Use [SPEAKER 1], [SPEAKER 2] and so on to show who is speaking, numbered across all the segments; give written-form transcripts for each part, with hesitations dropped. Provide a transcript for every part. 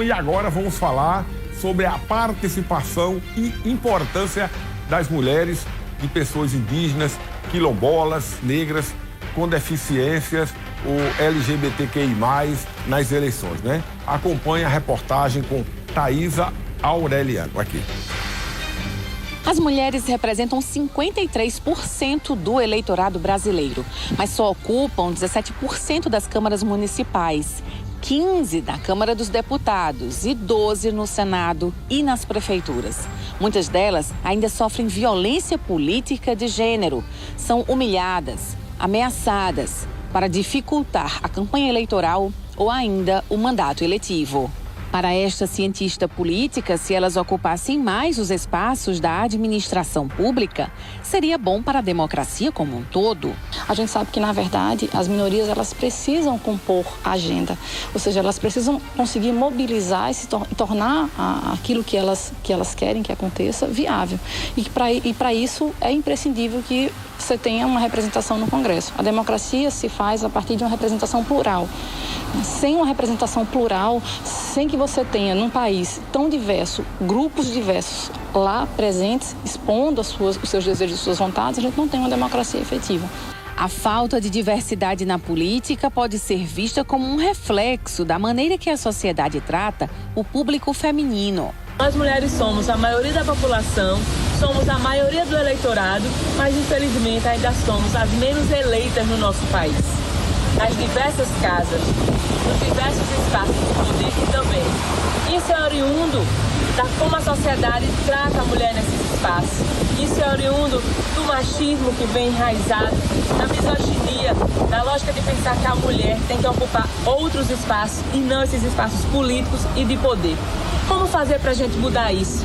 [SPEAKER 1] e agora vamos falar sobre a participação e importância das mulheres, de pessoas indígenas, quilombolas, negras, com deficiências, ou LGBTQI+, nas eleições, né? Acompanhe a reportagem com Thaisa Aureliano aqui.
[SPEAKER 2] As mulheres representam 53% do eleitorado brasileiro, mas só ocupam 17% das câmaras municipais, 15% da Câmara dos Deputados e 12% no Senado e nas prefeituras. Muitas delas ainda sofrem violência política de gênero, são humilhadas, ameaçadas para dificultar a campanha eleitoral ou ainda o mandato eletivo. Para esta cientista política, se elas ocupassem mais os espaços da administração pública, seria bom para a democracia como um todo.
[SPEAKER 3] A gente sabe que, na verdade, as minorias elas precisam compor a agenda, ou seja, elas precisam conseguir mobilizar e tornar aquilo que elas querem que aconteça viável. E para isso é imprescindível que você tenha uma representação no Congresso. A democracia se faz a partir de uma representação plural. Sem uma representação plural, sem que você tenha num país tão diverso, grupos diversos lá presentes, expondo os seus desejos e suas vontades, a gente não tem uma democracia efetiva.
[SPEAKER 2] A falta de diversidade na política pode ser vista como um reflexo da maneira que a sociedade trata o público feminino.
[SPEAKER 4] Nós mulheres somos a maioria da população, somos a maioria do eleitorado, mas infelizmente ainda somos as menos eleitas no nosso país. Nas diversas casas, nos diversos espaços de poder também. Isso é oriundo da como a sociedade trata a mulher nesses espaços. Isso é oriundo do machismo que vem enraizado, da misoginia, da lógica de pensar que a mulher tem que ocupar outros espaços e não esses espaços políticos e de poder. Como fazer para a gente mudar isso?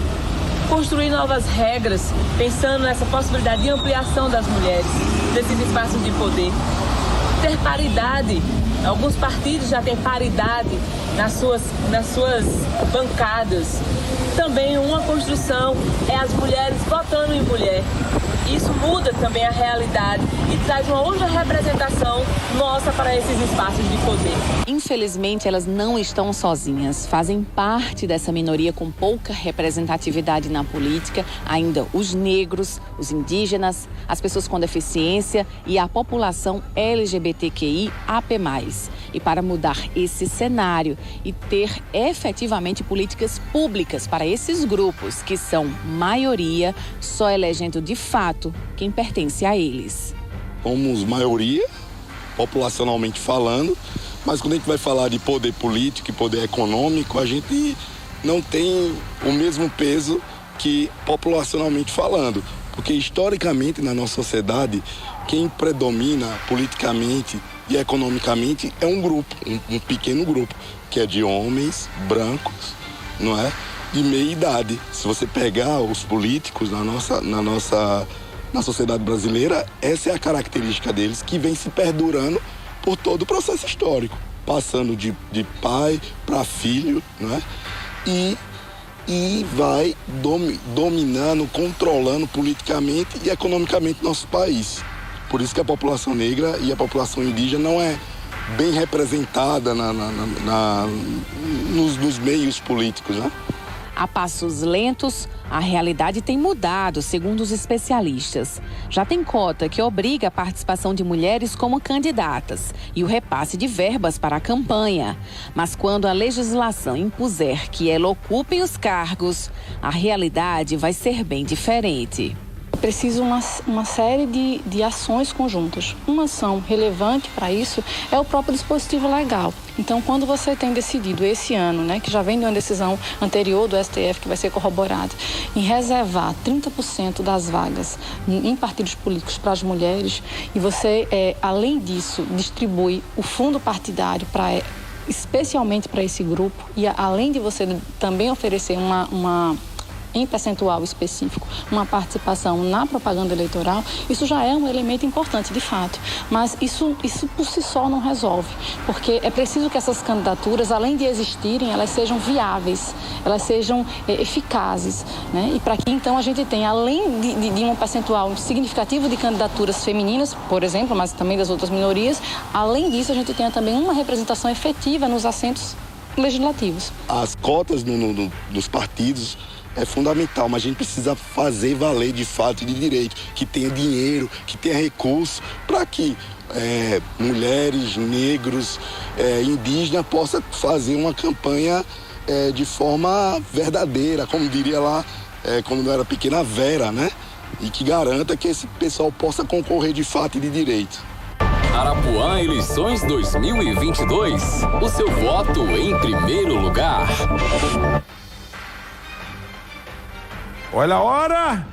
[SPEAKER 4] Construir novas regras, pensando nessa possibilidade de ampliação das mulheres, desses espaços de poder. Ter paridade, alguns partidos já têm paridade nas suas bancadas. Também uma construção é as mulheres votando em mulher. Isso muda também a realidade e traz uma outra representação nossa para esses espaços de poder.
[SPEAKER 2] Infelizmente, elas não estão sozinhas. Fazem parte dessa minoria com pouca representatividade na política, ainda os negros, os indígenas, as pessoas com deficiência e a população LGBTQI-AP+. E para mudar esse cenário e ter efetivamente políticas públicas para esses grupos, que são maioria, só elegendo de fato quem pertence a eles.
[SPEAKER 5] Somos maioria, populacionalmente falando, mas quando a gente vai falar de poder político e poder econômico, a gente não tem o mesmo peso que populacionalmente falando. Porque historicamente na nossa sociedade, quem predomina politicamente e economicamente é um grupo, um pequeno grupo, que é de homens brancos, não é? De meia idade. Se você pegar os políticos na sociedade brasileira, essa é a característica deles que vem se perdurando por todo o processo histórico, passando de pai para filho, não é? E vai dominando, controlando politicamente e economicamente nosso país. Por isso que a população negra e a população indígena não é bem representada nos meios políticos, né?
[SPEAKER 2] A passos lentos, a realidade tem mudado, segundo os especialistas. Já tem cota que obriga a participação de mulheres como candidatas e o repasse de verbas para a campanha. Mas quando a legislação impuser que elas ocupem os cargos, a realidade vai ser bem diferente.
[SPEAKER 3] É preciso uma série de ações conjuntas. Uma ação relevante para isso é o próprio dispositivo legal. Então, quando você tem decidido esse ano, né, que já vem de uma decisão anterior do STF, que vai ser corroborada, em reservar 30% das vagas em partidos políticos para as mulheres, e você, além disso, distribui o fundo especialmente para esse grupo, e além de você também oferecer em percentual específico, uma participação na propaganda eleitoral, isso já é um elemento importante, de fato. Mas isso por si só não resolve, porque é preciso que essas candidaturas, além de existirem, elas sejam viáveis, elas sejam eficazes, né? E para que, então, a gente tenha, além de um percentual significativo de candidaturas femininas, por exemplo, mas também das outras minorias, além disso, a gente tenha também uma representação efetiva nos assentos legislativos.
[SPEAKER 5] As cotas nos partidos é fundamental, mas a gente precisa fazer valer de fato e de direito, que tenha dinheiro, que tenha recurso, para que mulheres, negros, indígenas possam fazer uma campanha de forma verdadeira, como diria lá, quando eu era pequena, Vera, né? E que garanta que esse pessoal possa concorrer de fato e de direito.
[SPEAKER 6] Arapuã Eleições 2022. O seu voto em primeiro lugar.
[SPEAKER 1] Olha a hora!